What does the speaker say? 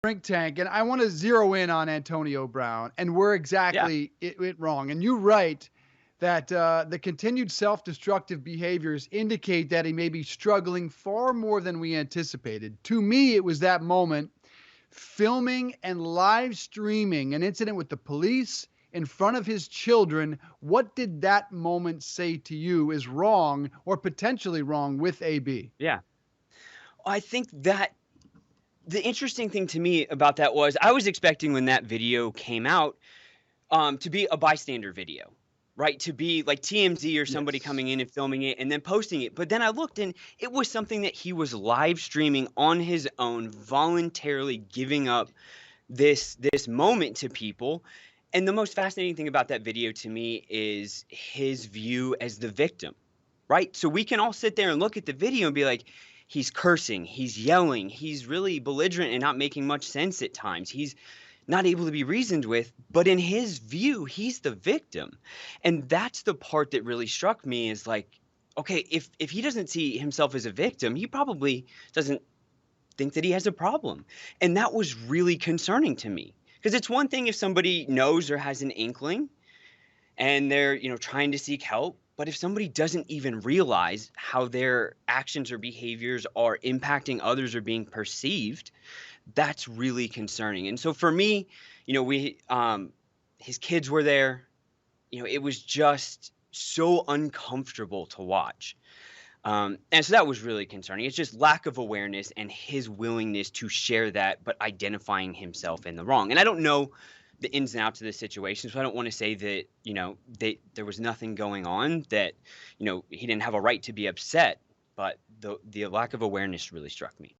drink tank, and I want to zero in on Antonio Brown and where Yeah. exactly it went wrong. And you write that the continued self-destructive behaviors indicate that he may be struggling far more than we anticipated. To me, it was that moment filming and live streaming an incident with the police in front of his children. What did that moment say to you is wrong or potentially wrong with AB? Yeah. I think that the interesting thing to me about that was I was expecting when that video came out, to be a bystander video, right? To be like TMZ or somebody Yes. coming in and filming it and then posting it. But then I looked and it was something that he was live streaming on his own, voluntarily giving up this moment to people. And the most fascinating thing about that video to me is his view as the victim, right? So we can all sit there and look at the video and be like, he's cursing, he's yelling, he's really belligerent and not making much sense at times. He's not able to be reasoned with, but in his view, he's the victim. And that's the part that really struck me is like, okay, if he doesn't see himself as a victim, he probably doesn't think that he has a problem. And that was really concerning to me. Because it's one thing if somebody knows or has an inkling and they're, trying to seek help, but if somebody doesn't even realize how their actions or behaviors are impacting others or being perceived, that's really concerning. And so for me, we his kids were there. It was just so uncomfortable to watch. And so that was really concerning. It's just lack of awareness and his willingness to share that, but identifying himself in the wrong. And I don't know the ins and outs of the situation, so I don't want to say that there was nothing going on, that he didn't have a right to be upset. But the lack of awareness really struck me.